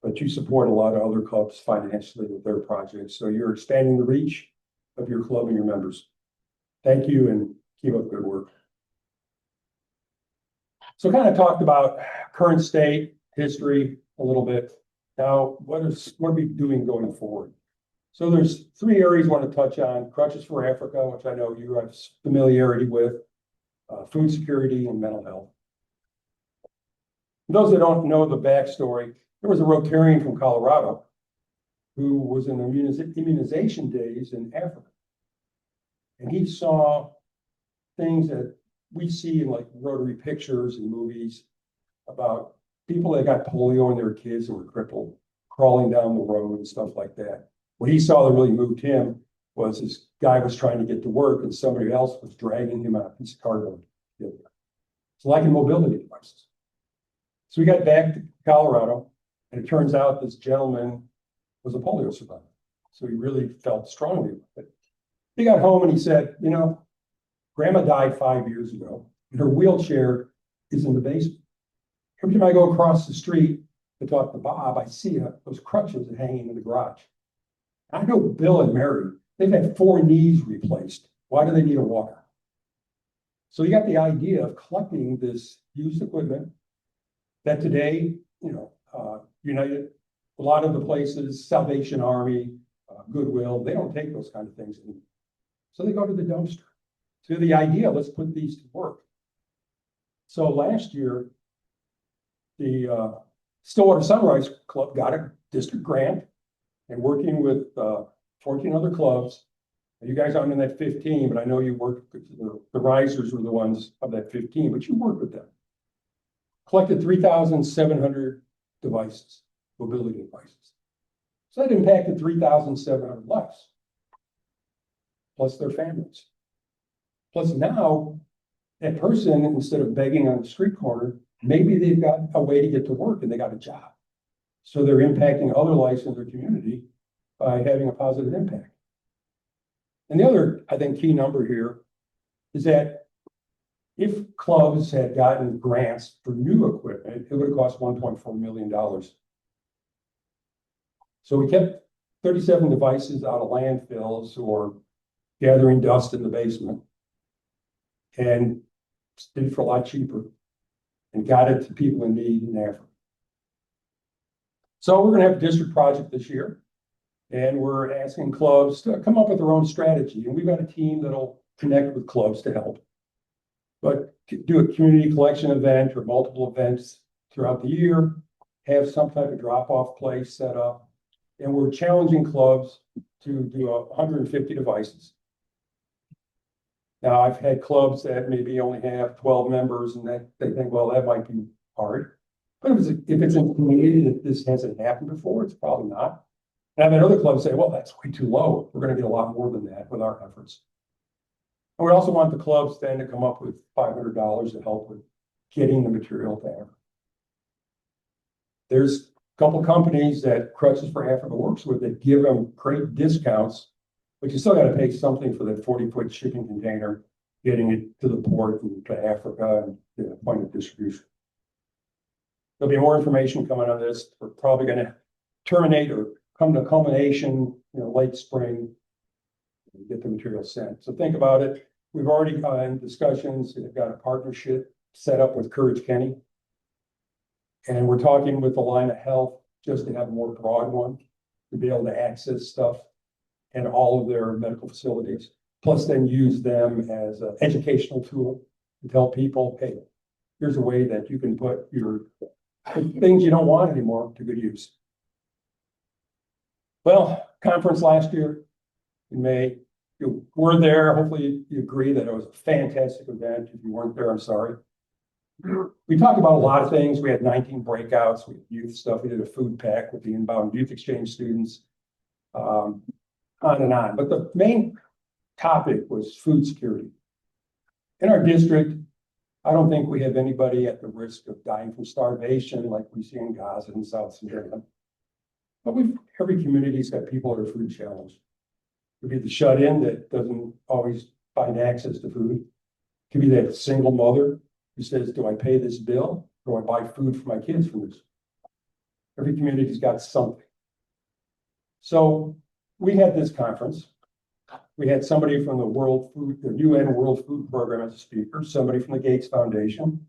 but you support a lot of other clubs financially with their projects. So you're expanding the reach of your club and your members. Thank you and keep up good work. So kind of talked about current state, history a little bit. Now, what are we doing going forward? So there's 3 areas I want to touch on: Crutches for Africa, which I know you have familiarity with, food security, and mental health. Those that don't know the backstory, there was a Rotarian from Colorado who was in immunization days in Africa. And he saw things that we see in like Rotary pictures and movies about people that got polio and their kids and were crippled, crawling down the road and stuff like that. What he saw that really moved him was this guy was trying to get to work and somebody else was dragging him on a piece of cardboard. It's like in mobility devices. So we got back to Colorado, and it turns out this gentleman was a polio survivor. So he really felt strongly about it. He got home and he said, you know, Grandma died 5 years ago, and her wheelchair is in the basement. Every time I go across the street to talk to Bob, I see those crutches hanging in the garage. I know Bill and Mary, they've had 4 knees replaced. Why do they need a walker? So you got the idea of collecting this used equipment that today, you know, United, a lot of the places, Salvation Army, Goodwill, they don't take those kind of things anymore. So they go to the dumpster. So the idea, let's put these to work. So last year, the Stillwater Sunrise Club got a district grant and working with 14 other clubs. You guys aren't in that 15, but I know you worked, the risers were the ones of that 15, but you worked with them. Collected 3,700 devices, mobility devices. So that impacted 3,700 lives, plus their families. Plus now, that person, instead of begging on the street corner, maybe they've got a way to get to work and they got a job. So they're impacting other lives in their community by having a positive impact. And the other, I think, key number here is that if clubs had gotten grants for new equipment, it would have cost $1.4 million. So we kept 37 devices out of landfills or gathering dust in the basement and did it for a lot cheaper and got it to people in need in Africa. So we're going to have a district project this year. And we're asking clubs to come up with their own strategy. And we've got a team that'll connect with clubs to help. But do a community collection event or multiple events throughout the year, have some type of drop-off place set up. And we're challenging clubs to do 150 devices. Now, I've had clubs that maybe only have 12 members and that they think, well, that might be hard. But if it's in a community that this hasn't happened before, it's probably not. And I've had other clubs say, well, that's way too low. We're going to get a lot more than that with our efforts. And we also want the clubs then to come up with $500 to help with getting the material to Africa. There's a couple companies that Crutches for Africa works with that give them great discounts, but you still got to pay something for that 40-foot shipping container, getting it to the port and to Africa and the point of distribution. There'll be more information coming on this. We're probably going to terminate or come to culmination, late spring, and get the material sent. So think about it. We've already in discussions, we've got a partnership set up with Courage Kenny. And we're talking with the line of health just to have a more broad one to be able to access stuff and all of their medical facilities, plus then use them as an educational tool to tell people, hey, here's a way that you can put your things you don't want anymore to good use. Well, conference last year in May, you were there. Hopefully you agree that it was a fantastic event. If you weren't there, I'm sorry. We talked about a lot of things. We had 19 breakouts. We had youth stuff. We did a food pack with the inbound youth exchange students, on and on. But the main topic was food security. In our district, I don't think we have anybody at the risk of dying from starvation like we see in Gaza and South Sudan. But every community's got people that are food challenged. It could be the shut-in that doesn't always find access to food. It could be that single mother who says, do I pay this bill or do I buy food for my kids from this? Every community's got something. So we had this conference. We had somebody from the UN World Food Program as a speaker, somebody from the Gates Foundation.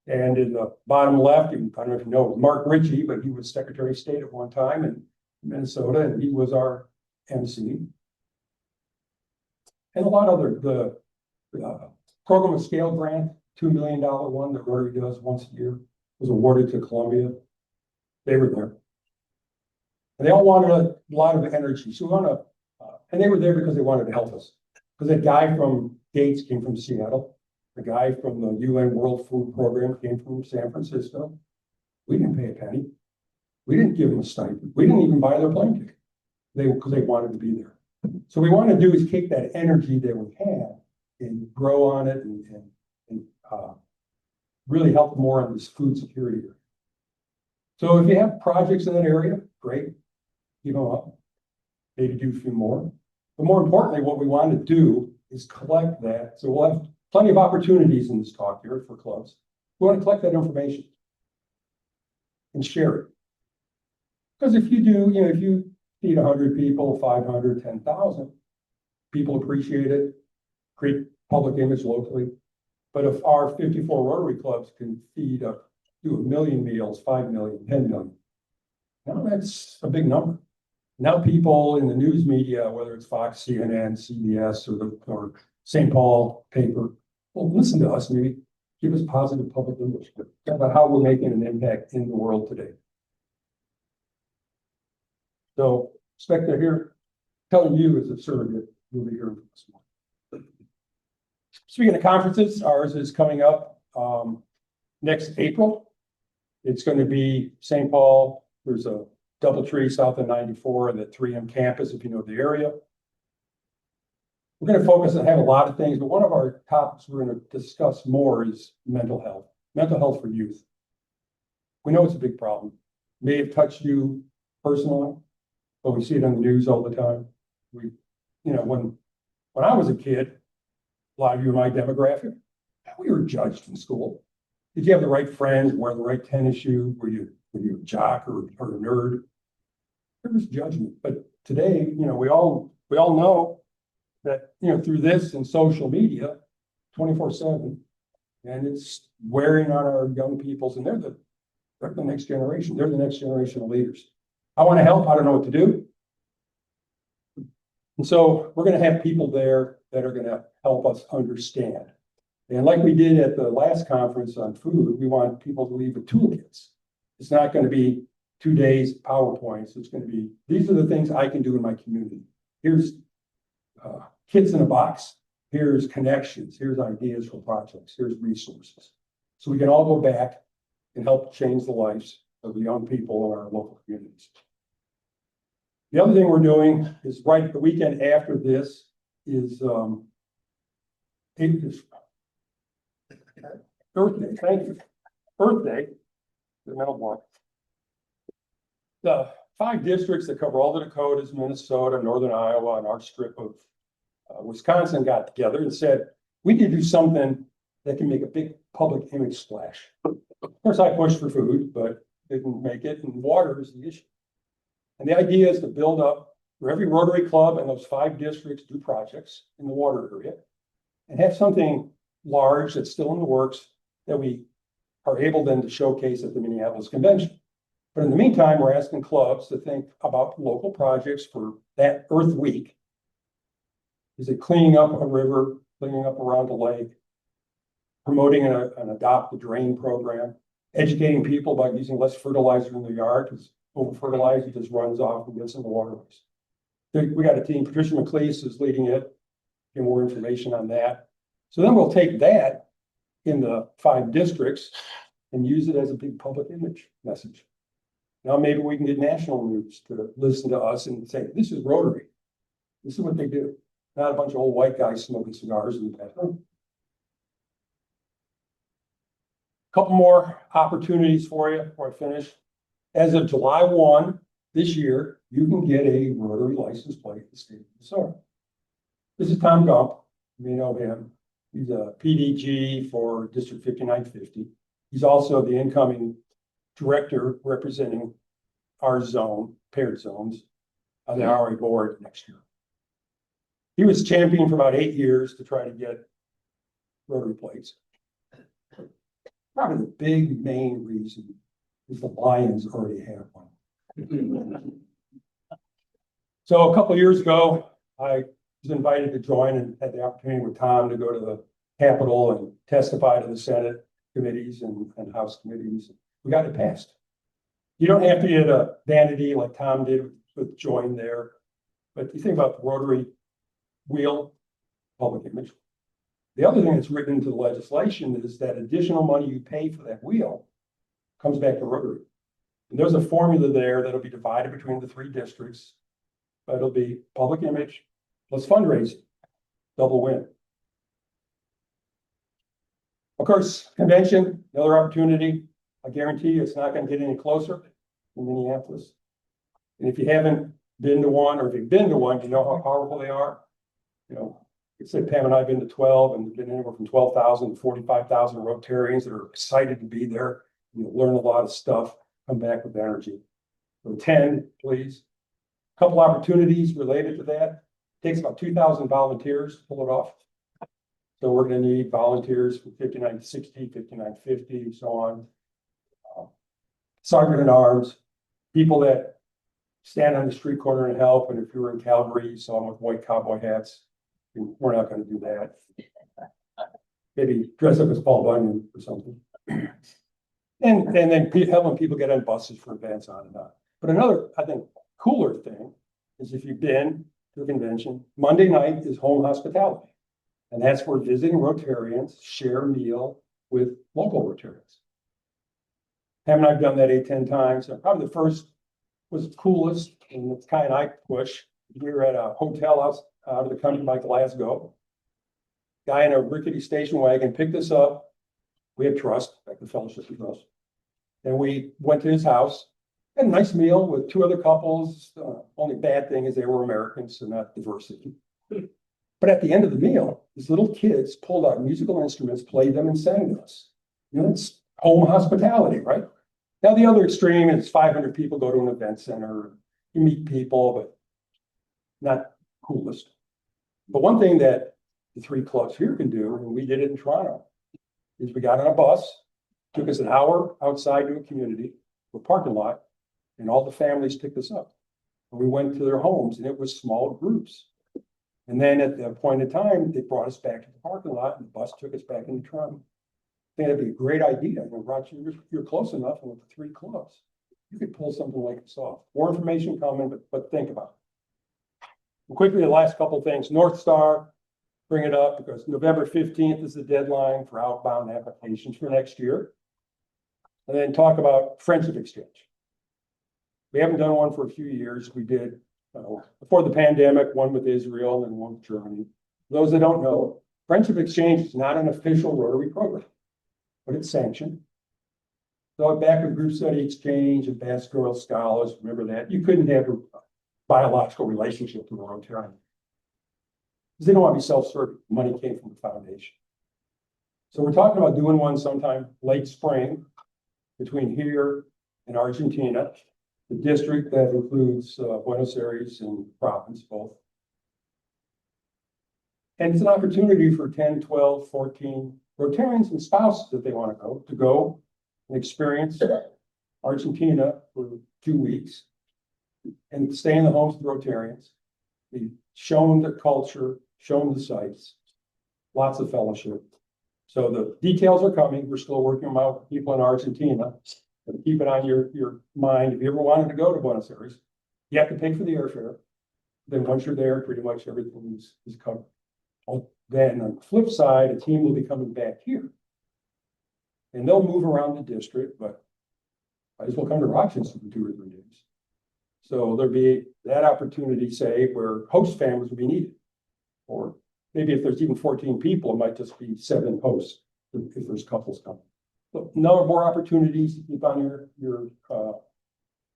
And in the bottom left, I don't know if you know Mark Ritchie, but he was Secretary of State at one time in Minnesota, and he was our MC. And a lot of the program of scale grant, $2 million one that Rotary does once a year, was awarded to Columbia. They were there. And they all wanted a lot of energy. So and they were there because they wanted to help us. Because that guy from Gates came from Seattle. The guy from the UN World Food Program came from San Francisco. We didn't pay a penny. We didn't give them a stipend. We didn't even buy their plane ticket. Because they wanted to be there. So what we want to do is take that energy that we have and grow on it and really help more on this food security area. So if you have projects in that area, great. Keep them up. maybe do a few more. But more importantly, what we want to do is collect that. So we'll have plenty of opportunities in this talk here for clubs. We want to collect that information and share it. Because if you do, if you feed 100 people, 500, 10,000, people appreciate it, create public image locally. But if our 54 Rotary clubs can feed up to 1 million meals, 5 million, 10 million, now that's a big number. Now people in the news media, whether it's Fox, CNN, CBS, or St. Paul paper, will listen to us, maybe give us positive public image about how we're making an impact in the world today. So expect to hear, telling you as a surrogate, you'll be hearing from us more. Speaking of conferences, ours is coming up next April. It's going to be St. Paul. There's a DoubleTree south of 94 and the 3M campus, if you know the area. We're going to focus and have a lot of things, but one of our topics we're going to discuss more is mental health for youth. We know it's a big problem. It may have touched you personally, but we see it on the news all the time. When I was a kid, a lot of you in my demographic, we were judged in school. Did you have the right friends, wear the right tennis shoe? Were you a jock or a nerd? There was judgment. But today, we all know that, through this and social media, 24/7, and it's wearing on our young peoples, and they're the next generation. They're the next generation of leaders. I want to help. I don't know what to do. And so we're going to have people there that are going to help us understand. And like we did at the last conference on food, we want people to leave with toolkits. It's not going to be 2 days PowerPoints. It's going to be, these are the things I can do in my community. Here's kits in a box. Here's connections. Here's ideas for projects. Here's resources. So we can all go back and help change the lives of the young people in our local communities. The other thing we're doing is right the weekend after this is Earth Day. Thank you. Earth Day, the mental block. The 5 districts that cover all the Dakotas, Minnesota, Northern Iowa, and our strip of Wisconsin got together and said, we need to do something that can make a big public image splash. Of course, I pushed for food, but didn't make it, and water is the issue. And the idea is to build up for every Rotary Club in those 5 districts, do projects in the water area, and have something large that's still in the works that we are able then to showcase at the Minneapolis Convention. But in the meantime, we're asking clubs to think about local projects for that Earth Week. Is it cleaning up a river, cleaning up around a lake, promoting an adopt a drain program, educating people about using less fertilizer in their yard because over fertilizer just runs off and gets in the waterways. We got a team, Patricia McLeese is leading it, get more information on that. So then we'll take that in the 5 districts and use it as a big public image message. Now maybe we can get national news to listen to us and say, this is Rotary. This is what they do. Not a bunch of old white guys smoking cigars in the bathroom. A couple more opportunities for you before I finish. As of July 1 this year, you can get a Rotary license plate in the state of Minnesota. This is Tom Gump. You may know him. He's a PDG for District 5950. He's also the incoming director representing our zone, paired zones, on the RA board next year. He was champion for about 8 years to try to get Rotary plates. Probably the big main reason is the Lions already have one. So a couple of years ago, I was invited to join and had the opportunity with Tom to go to the Capitol and testify to the Senate committees and House committees. We got it passed. You don't have to get a vanity like Tom did with join there, but you think about the Rotary wheel, public image. The other thing that's written into the legislation is that additional money you pay for that wheel comes back to Rotary. And there's a formula there that'll be divided between the 3 districts, but it'll be public image plus fundraising, double win. Of course, convention, another opportunity. I guarantee you it's not going to get any closer in Minneapolis. And if you haven't been to one, or if you've been to one, you know how powerful they are. You know, like I said, Pam and I have been to 12, and we've been anywhere from 12,000 to 45,000 Rotarians that are excited to be there. You'll learn a lot of stuff, come back with energy. So attend, please. Couple opportunities related to that. Takes about 2,000 volunteers to pull it off. So we're gonna need volunteers from 5960, 5950, so on. Sergeant at arms, people that stand on the street corner and help, and if you were in Calgary, you saw them with white cowboy hats. We're not gonna do that. Maybe dress up as Paul Bunyan or something. And then helping people get on buses for events on and on. But another, I think, cooler thing is if you've been to a convention, Monday night is home hospitality. And that's where visiting Rotarians share a meal with local Rotarians. Pam and I've done that 8, 10 times. And probably the first was the coolest, and it's kind I push. We were at a hotel out of the country by Glasgow. Guy in a rickety station wagon picked us up. We had trust, like the fellowship of trust. And we went to his house, had a nice meal with 2 other couples. Only bad thing is they were Americans, so not diversity. But at the end of the meal, these little kids pulled out musical instruments, played them, and sang to us. You know, it's home hospitality, right? Now, the other extreme is 500 people go to an event center, you meet people, but not coolest. But one thing that the 3 clubs here can do, and we did it in Toronto, is we got on a bus, took us an hour outside to a community, a parking lot, and all the families picked us up. And we went to their homes, and it was small groups. And then at that point in time, they brought us back to the parking lot, and the bus took us back into Toronto. I think that'd be a great idea. And Roger, you're close enough, and with the 3 clubs, you could pull something like this off. More information coming, but think about it. And quickly, the last couple of things. North Star, bring it up because November 15th is the deadline for outbound applications for next year. And then talk about friendship exchange. We haven't done one for a few years. We did before the pandemic, one with Israel and one with Germany. Those that don't know, friendship exchange is not an official Rotary program, but it's sanctioned. So back with group study exchange and pastoral scholars, remember that you couldn't have a biological relationship with a Rotarian. Because they don't want to be self-serving. Money came from the foundation. So we're talking about doing one sometime late spring between here and Argentina, the district that includes Buenos Aires and province both. And it's an opportunity for 10, 12, 14 Rotarians and spouses that they want to go and experience Argentina for 2 weeks and stay in the homes of the Rotarians, be shown the culture, shown the sites, lots of fellowship. So the details are coming. We're still working them out with people in Argentina. But keep it on your mind. If you ever wanted to go to Buenos Aires, you have to pay for the airfare. Then once you're there, pretty much everything is covered. Then on the flip side, a team will be coming back here. And they'll move around the district, but might as well come to Rochester for 2 or 3 days. So there'll be that opportunity, say, where host families will be needed. Or maybe if there's even 14 people, it might just be 7 hosts if there's couples coming. So no more opportunities to keep on your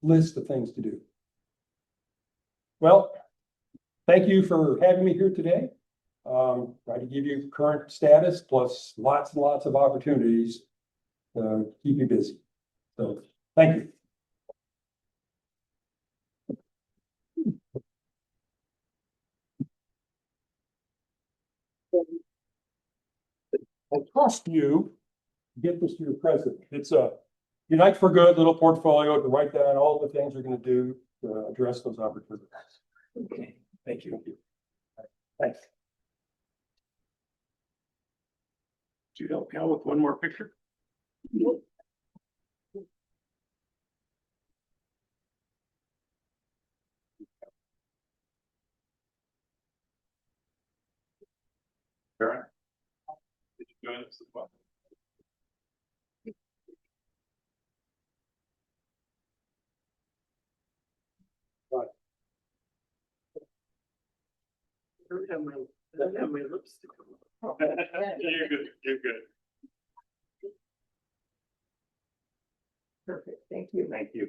list of things to do. Well, thank you for having me here today. Try to give you current status plus lots and lots of opportunities to keep you busy. So thank you. I trust you to get this to your president. It's a Unite for Good little portfolio to write down all the things you're going to do to address those opportunities. Okay, thank you. Thanks. Do you help me out with one more picture? Karen, did you join us as well? I don't have my lipstick on. You're good. You're good. Perfect, thank you. Thank you.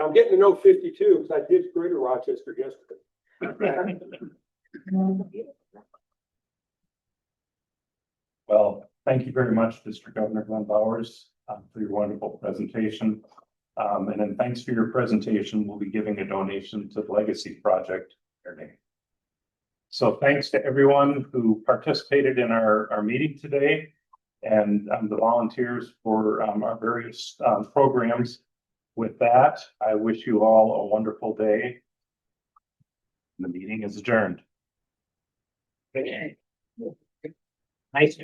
I'm getting to know 52 because I did Greater Rochester yesterday. Well, thank you very much, District Governor Glenn Bowers, for your wonderful presentation. And then thanks for your presentation. We'll be giving a donation to the Legacy Project. So thanks to everyone who participated in our meeting today and the volunteers for our various programs. With that, I wish you all a wonderful day. The meeting is adjourned. Nice